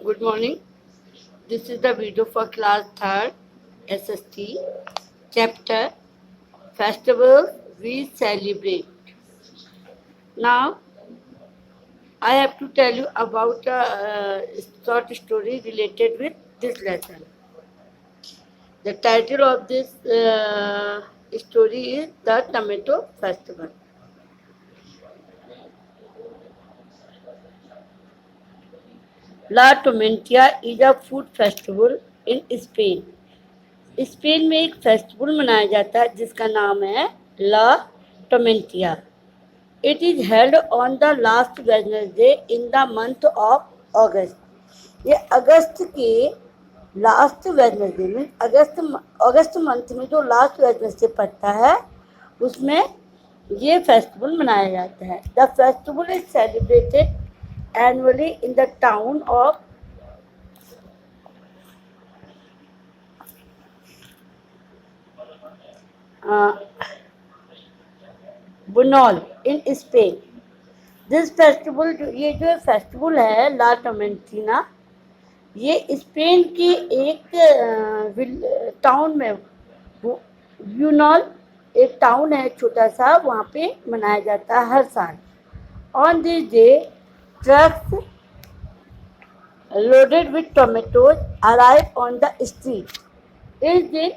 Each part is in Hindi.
Good morning. This is the video for class 3rd SST chapter Festival we celebrate. Now I have to tell you about a short story related with this lesson. The title of this story is The Tomato Festival. La Tomentia is a food festival in Spain. Spain में एक फेस्टिवल मनाया जाता है जिसका नाम है La Tomatina. It is held on the last Wednesday in the month of August. ये अगस्त के लास्ट वेडनेसडे में अगस्त मंथ में जो लास्ट वेडनेसडे पड़ता है उसमें ये फेस्टिवल मनाया जाता है. The festival is celebrated annually in the town of Bunol in Spain. This festival ये जो फेस्टिवल है ला टोमेंटिना ये स्पेन की एक टाउन में बुनोल एक टाउन है छोटा सा, वहाँ पे मनाया जाता है हर साल. On this day trucks loaded with tomatoes arrive on the street. इस दिन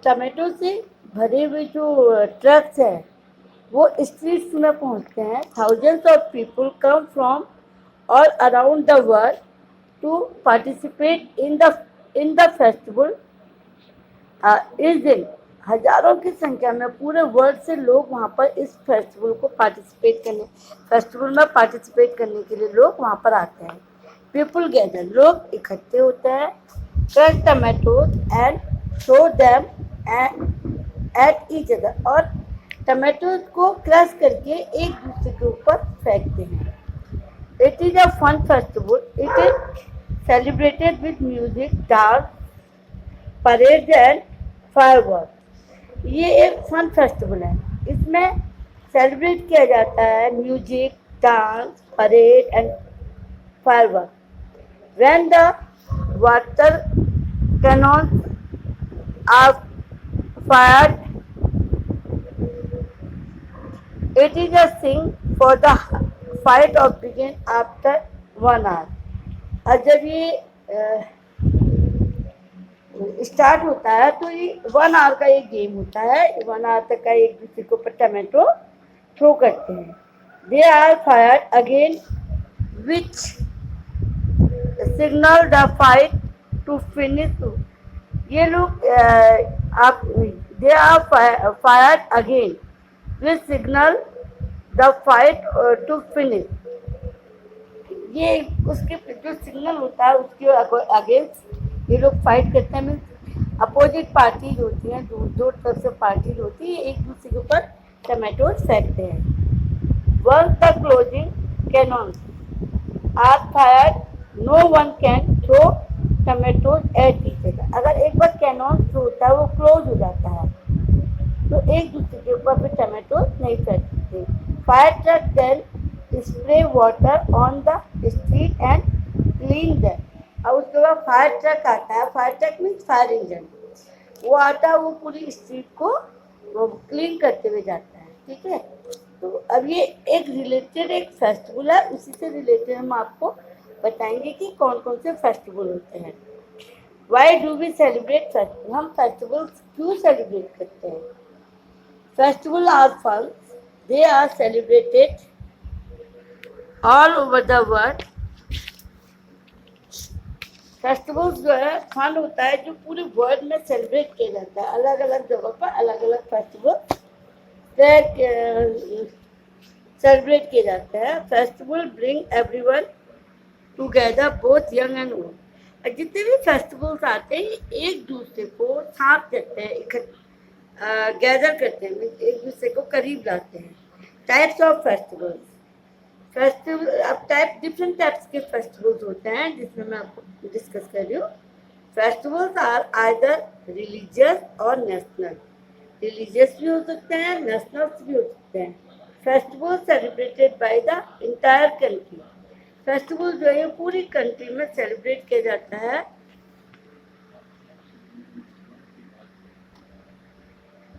टमाटो से भरे हुए जो ट्रक्स हैं वो स्ट्रीट्स में पहुंचते हैं. Thousands of people come from all around the world to participate in the festival. इस दिन हजारों की संख्या में पूरे वर्ल्ड से लोग वहाँ पर इस फेस्टिवल में पार्टिसिपेट करने के लिए लोग वहाँ पर आते हैं. पीपल गैदर, लोग इकट्ठे होते हैं. Crush tomatoes and throw them at each other, और टमाटोज को क्रश करके एक दूसरे के ऊपर फेंकते हैं. It is a fun festival. It is celebrated with music, dance, parade and firework. ये एक फन फेस्टिवल है. इसमें सेलिब्रेट किया जाता है music, dance, parade and firework. When the water cannons are fired, it is a sing for the fight of begin after 1 hour. और जब ये स्टार्ट होता है तो ये 1 आवर का एक गेम होता है. 1 आवर तक का एक दूसरे के ऊपर टमाटो थ्रो करते हैं. They are fired again which signal the fight to finish. ये लोग they are fired again which signal the fight to finish. ये उसके जो सिग्नल होता है उसके अगेंस्ट ये लोग फाइट करते हैं. मीन्स अपोजिट पार्टीज होती हैं, दो तरफ से पार्टीज होती है, एक दूसरे के ऊपर टमाटोज फेंकते हैं. Once the closing cannons are fired no one can throw tomatoes at each other. अगर एक बार कैनॉन जो होता है वो क्लोज हो जाता है तो एक दूसरे के ऊपर फिर टमाटोज नहीं फेंक सकते. Fire truck then spray water on the street and clean them. और उसके बाद फायर ट्रक आता है. Fire truck means fire engine. वो आता है, वो पूरी स्ट्रीट को वो क्लीन करते हुए जाता है. ठीक है. तो अब ये एक रिलेटेड एक फेस्टिवल है, उसी से रिलेटेड हम आपको बताएंगे कि कौन कौन से फेस्टिवल होते हैं. Why do we celebrate festival. हम फेस्टिवल्स क्यों सेलिब्रेट करते हैं. Festival are fun. They are celebrated all over the world. Festivals जो है फन होता है जो पूरे वर्ल्ड में सेलिब्रेट किया जाता है. अलग अलग जगह पर अलग अलग फेस्टिवल सेलिब्रेट किए जाते हैं. Festival bring everyone together both young and old. जितने भी फेस्टिवल्स आते हैं एक दूसरे को साथ देते हैं, गैदर करते हैं, एक दूसरे को करीब लाते हैं. Types of festivals. अब डिफरेंट टाइप्स के फेस्टिवल्स होते हैं जिसमें मैं आपको डिस्कस कर रही हूँ. फेस्टिवल्स आर आइदर रिलीजियस और नेशनल. रिलीजियस भी हो सकते हैं, नेशनल भी हो सकते हैं. Festival celebrated by the entire country. Festival जो है पूरी कंट्री में सेलिब्रेट किया जाता है।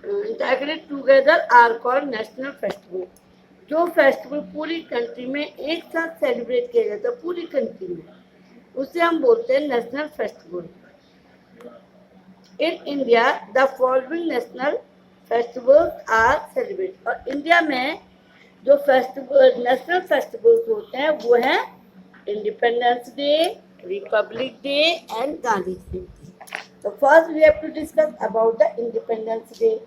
Integrated together are called national festival. जो फेस्टिवल पूरी कंट्री में एक साथ सेलिब्रेट किया जाता है पूरी कंट्री में, उसे हम बोलते हैं national festival. In India the following national festivals are celebrate. और इंडिया में जो फेस्टिवल नेशनल फेस्टिवल्स होते हैं वो हैं independence day, republic day and Gandhi Jayanti. तो first we have to discuss about the independence day.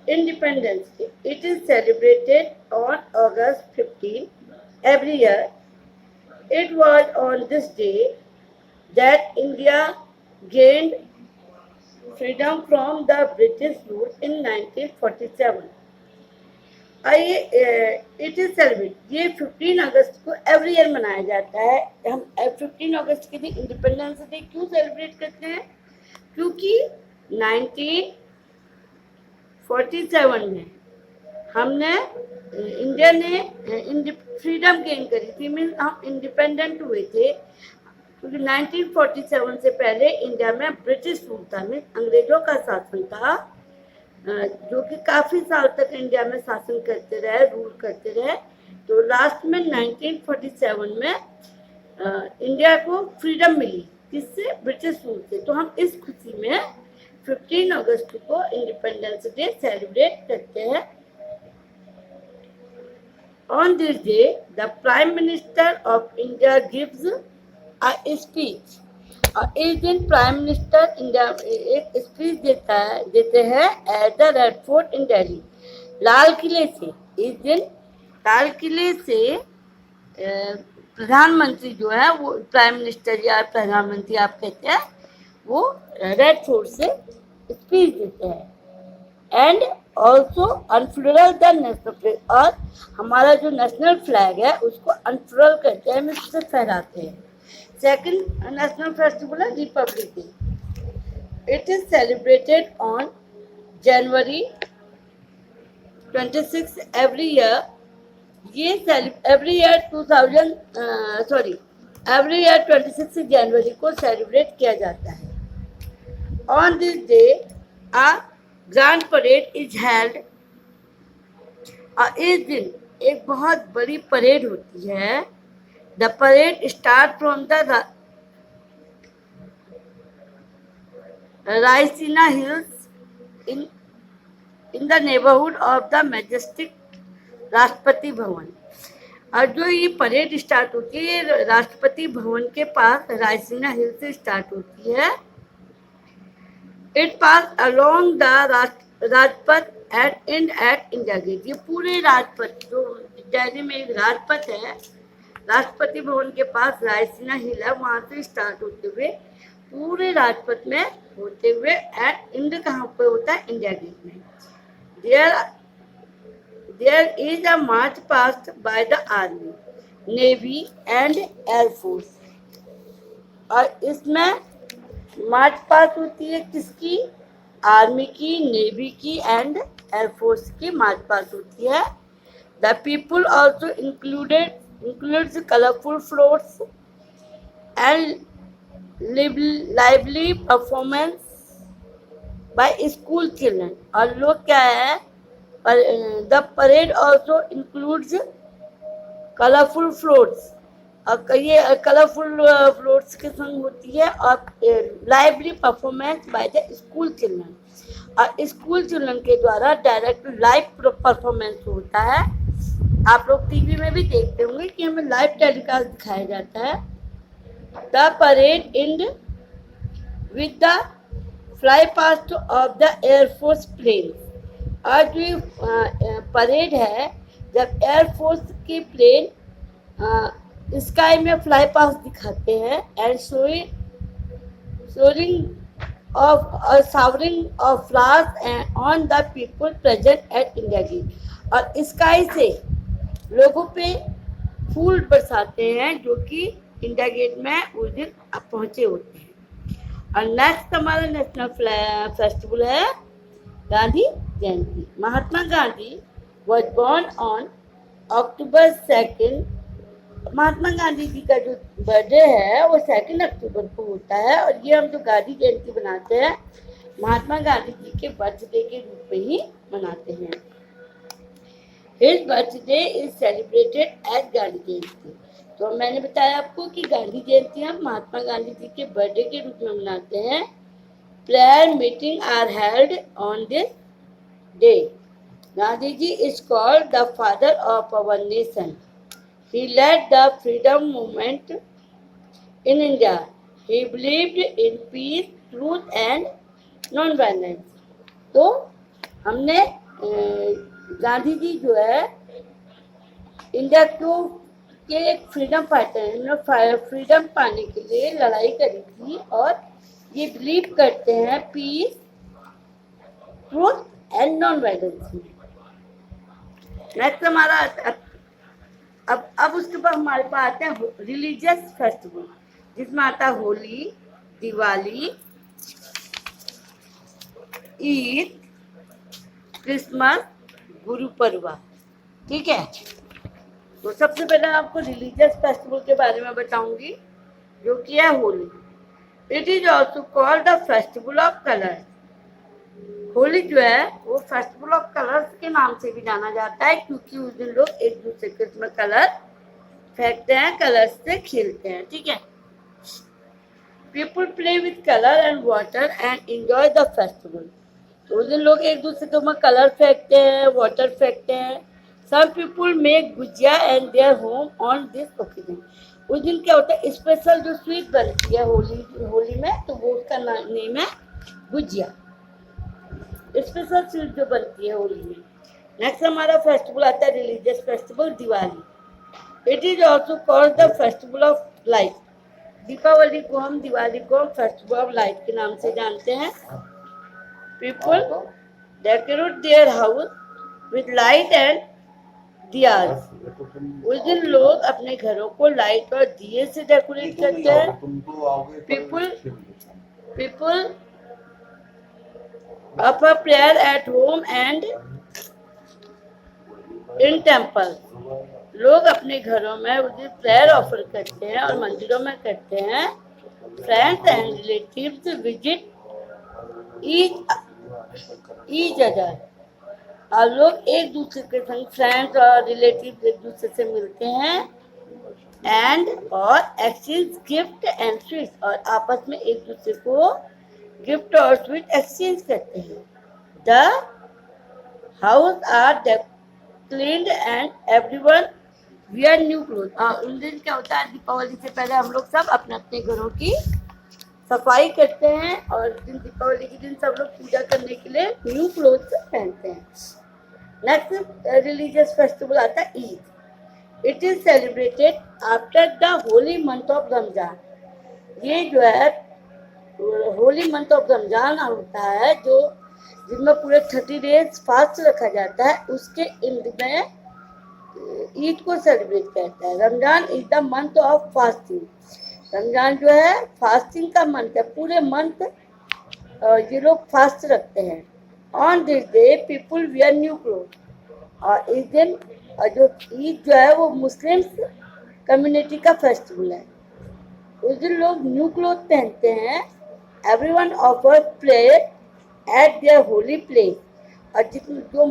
Independence Day. It is celebrated on August 15 every year. It was on this day that India gained freedom from the British rule in 1947. It is celebrate, ये 15 अगस्त को एवरी ईयर मनाया जाता है। हम 15 अगस्त के दिन इंडिपेंडेंस डे क्यों सेलिब्रेट करते हैं? क्योंकि 1947 में हमने इंडिया ने फ्रीडम गेन करी थी, मीन्स हम इंडिपेंडेंट हुए थे। क्योंकि 1947 से पहले इंडिया में ब्रिटिश रूल था, मीन्स अंग्रेजों का शासन था, जो कि काफ़ी साल तक इंडिया में शासन करते रहे, रूल करते रहे। तो लास्ट में 1947 में इंडिया को फ्रीडम मिली, किससे? ब्रिटिश रूल से। तो हम इस खुशी में 15 अगस्त को इंडिपेंडेंस डे सेलिब्रेट करते हैं। On this day, the Prime Minister of India gives a speech. और इस दिन प्राइम मिनिस्टर इंडिया एक स्पीच देते हैं एट द रेड फोर्ट इन दिल्ली, लाल किले से। इस दिन लाल किले से प्रधानमंत्री जो है वो प्राइम मिनिस्टर या प्रधानमंत्री आप कहते हैं, वो रेड फोर्ट से स्पीच देते हैं। And also unfurl the national flag, और हमारा जो नेशनल फ्लैग है उसको अनफ्लरल करते हैं, हम इससे फहराते हैं। सेकेंड नेशनल फेस्टिवल है Republic day. It is celebrated on January 26 every year. ये एवरी ईयर 26 जनवरी को सेलिब्रेट किया जाता है। On this day a grand parade is held. और इस दिन एक बहुत बड़ी परेड होती है। The parade starts from the Raisina Hills in the neighborhood of the majestic Rashtrapati Bhavan. और जो ये परेड स्टार्ट होती है राष्ट्रपति भवन के पास रायसीना हिल से स्टार्ट होती है। It pass along the Rajpath at end at India Gate. ये पूरे राजपथ, जो दिल्ली में एक राजपथ है, राष्ट्रपति भवन के पास रायसीना हिल है, वहाँ से स्टार्ट होते हुए पूरे राजपथ में होते हुए एट इंड कहाँ पे होता है? इंडिया गेट में। There is a march past by the army, navy and air force. और इसमें मार्च पास्ट होती है किसकी? आर्मी की, नेवी की एंड एयरफोर्स की मार्च पास्ट होती है। The people also includes colorful floats and lively performance by school children. और लोग क्या है? The parade also includes colorful floats। और ये कलरफुल फ्लोट्स के संग होती है और lively performance by the school children. और स्कूल चिल्ड्रन के द्वारा डायरेक्ट लाइव परफॉर्मेंस होता है। आप लोग टीवी में भी देखते होंगे कि हमें लाइव टेलीकास्ट दिखाया जाता है। The parade and with the fly past of the air force plane. और जो परेड है, जब एयरफोर्स के प्लेन स्काई में फ्लाई पास्ट दिखाते हैं and showering of flowers on the people present at India Gate. और स्काई से लोगों पे फूल बरसाते हैं जो कि इंडिया गेट में उस दिन पहुंचे होते हैं। और नेक्स्ट हमारा नेशनल फेस्टिवल है Gandhi Jayanti. Mahatma Gandhi was born on October 2nd, Mahatma Gandhi ji का जो बर्थडे है वो 2 अक्टूबर को होता है, और ये हम जो गांधी जयंती बनाते हैं महात्मा गांधी जी के बर्थडे के रूप में ही मनाते हैं। His birthday is celebrated as Gandhi Jayanti. तो मैंने बताया आपको कि गांधी जयंती हम महात्मा गांधी जी के बर्थडे के रूप में मनाते हैं। Prayer meeting are held on this day. Gandhi ji is called the father of our nation. He led the freedom movement in India. He believed in peace, truth and non-violence. तो हमने गांधी जी जो है इंडिया को के एक फ्रीडम फाइटर हैं, फ्रीडम पाने के लिए लड़ाई करी थी, और ये बिलीव करते हैं peace, truth and non violence में। नेक्स्ट हमारा अब उसके बाद हमारे पास आते हैं रिलीजियस फेस्टिवल, जिसमें आता है होली, दिवाली, ईद, क्रिसमस, गुरु पर्व। ठीक है, तो सबसे पहले आपको रिलीजियस फेस्टिवल के बारे में बताऊंगी, जो कि है Holi. It is also called the festival of colours. Holi जो है वो फेस्टिवल ऑफ कलर्स के नाम से भी जाना जाता है, क्योंकि उस दिन लोग एक दूसरे के उसमें कलर फेंकते हैं, कलर से खेलते हैं। ठीक है, people play with colour and water and enjoy the festival. तो उस दिन लोग एक दूसरे के ऊपर कलर फेंकते हैं, वाटर फेंकते हैं। Some people make gujiya and their home on this occasion. उस दिन क्या होता है, स्पेशल जो स्वीट बनती है होली में, तो वो उसका नेम है गुजिया, स्पेशल स्वीट जो बनती है होली में। नेक्स्ट हमारा फेस्टिवल आता है religious festival Diwali. It is also called the festival of light. Deepavali को हम, दिवाली को फेस्टिवल ऑफ लाइट के नाम से जानते हैं। People decorate their house with light and diyas. उस दिन लोग अपने घरों को लाइट और दिए से डेकोरेट करते हैं। People offer prayer at home and in temple। लोग अपने घरों में उस दिन प्रेयर ऑफर करते हैं और मंदिरों में करते हैं। Friends and relatives visit each other. और लोग एक दूसरे के संग, फ्रेंड्स और रिलेटिव्स एक दूसरे से मिलते हैं, एंड और एक्सचेंज गिफ्ट एंड स्वीट्स, और आपस में एक दूसरे को गिफ्ट और स्वीट एक्सचेंज करते हैं। The house are cleaned and everyone wear new cloth. उस दिन क्या होता है, दीपावली से पहले हम लोग सब अपने अपने घरों की सफाई करते हैं, और दीपावली के दिन सब लोग पूजा करने के लिए न्यू क्लोथ पहनते हैं। नेक्स्ट रिलीजियस फेस्टिवल आता है Eid. It is celebrated after the Holi month of Ramzan. ये जो है होली मंथ ऑफ रमजान होता है, जो जिसमें पूरे 30 डेज फास्ट रखा जाता है, उसके एंड में ईद को सेलिब्रेट करता है। Ramzan is the month of fasting. Ramzan जो है फास्टिंग का मंथ है, पूरे मंथ ये लोग फास्ट रखते हैं। On this day people wear new cloth. और इस दिन जो ईद जो है वो मुस्लिम्स कम्युनिटी का फेस्टिवल है। उस दिन लोग न्यू क्लोथ पहनते हैं। Everyone offer prayer eight there holy place. और जो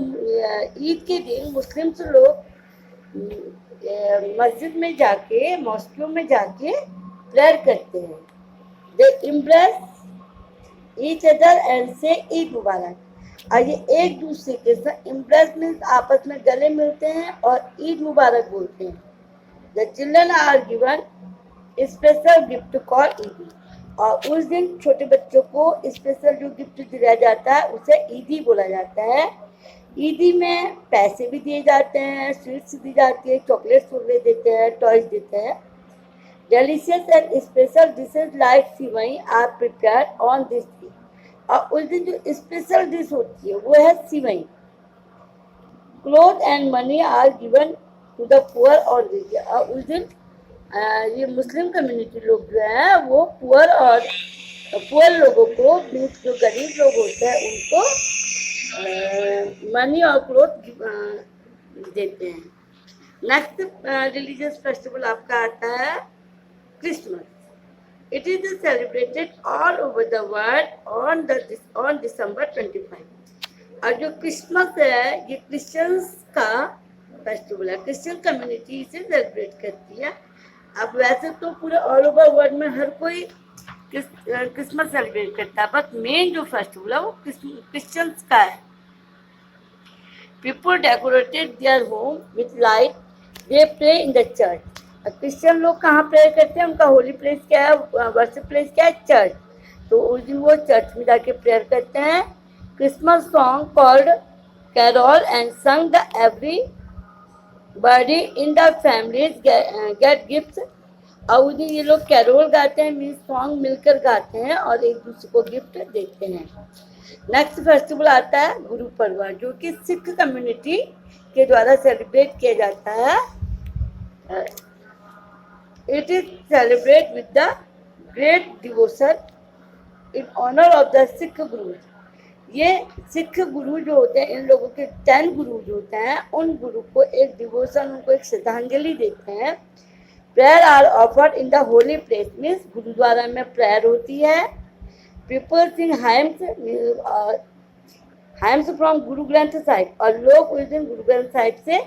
ईद के दिन मुस्लिम्स लोग मस्जिद में जाके, मॉस्कों में जाके प्रेयर करते हैं। दे इम्प्रेस ईच अदर एंड से ईद मुबारक। और ये एक दूसरे के साथ, इम्प्रेस मीन्स आपस में गले मिलते हैं और ईद मुबारक बोलते हैं। The children are given special gift call Eidi. और उस दिन छोटे बच्चों को स्पेशल जो गिफ्ट दिया जाता है उसे ईदी बोला जाता है। ईदी में पैसे भी दिए जाते हैं, स्वीट्स दी जाती है, चॉकलेट्स वगैरह देते हैं, टॉयज देते हैं। Delicious and special dishes like sevai are prepare on this day. और उस दिन जो स्पेशल डिश होती है वो है sevai. Cloth and money are given to the poor और रिच। और उस दिन ये मुस्लिम कम्युनिटी लोग जो है वो पुअर लोगों को, जो गरीब लोग होते हैं उनको मनी और क्लोथ देते हैं। नेक्स्ट रिलीजियस फेस्टिवल आपका आता है Christmas. It is celebrated all over the world on December 25. और जो क्रिसमस है ये क्रिश्चियंस का फेस्टिवल है. क्रिश्चियन कम्युनिटी इसे सेलिब्रेट करती है. अब वैसे तो पूरे ऑल ओवर वर्ल्ड में हर कोई क्रिसमस सेलिब्रेट करता है, बट मेन जो फेस्टिवल है वो क्रिश्चियंस का है. People decorated their home with light. They pray in the church. Christian लोग कहाँ प्रेयर करते हैं? उनका होली प्लेस क्या है, वर्शिप प्लेस क्या है? चर्च. तो उस दिन वो चर्च में जाके प्रेयर करते हैं. Christmas song called carol and sung the everybody in the families get gift. और उस दिन ये लोग कैरोल गाते हैं, मीन्स सॉन्ग मिलकर गाते हैं और एक दूसरे को गिफ्ट देते हैं. नेक्स्ट फेस्टिवल आता है गुरु पर्व, जो कि सिख कम्युनिटी के द्वारा सेलिब्रेट किया जाता है. It is celebrated with the great devotion in honor of the Sikh Gurus. ये सिख गुरु जो होते हैं, इन लोगों के 10 गुरु जो होते हैं, उन गुरु को एक डिवोशन, उनको एक श्रद्धांजलि देते हैं. Prayer are offered in the holy place, means gurudwara में प्रेयर होती है. People sing hymns from Guru Granth Sahib. और लोग उस दिन गुरु ग्रंथ साहिब से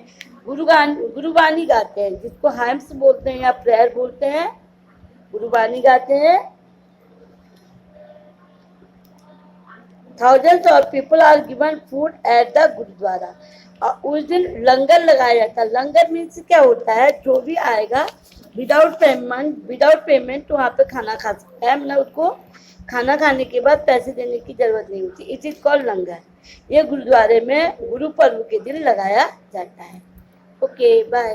गुरुबानी गाते हैं, जिसको हाइम्स बोलते हैं या प्रेयर बोलते हैं. गुरुबानी गाते हैं. Thousands of people are given food at the gurudwara. और उस दिन लंगर लगाया जाता है. लंगर मीन्स क्या होता है? जो भी आएगा विदाउट पेमेंट तो वहाँ पे खाना खा सकता है. मतलब उसको खाना खाने के बाद पैसे देने की जरूरत नहीं होती. इट इज कॉल्ड लंगर. ये गुरुद्वारे में गुरु पर्व के दिन लगाया जाता है. Okay, bye.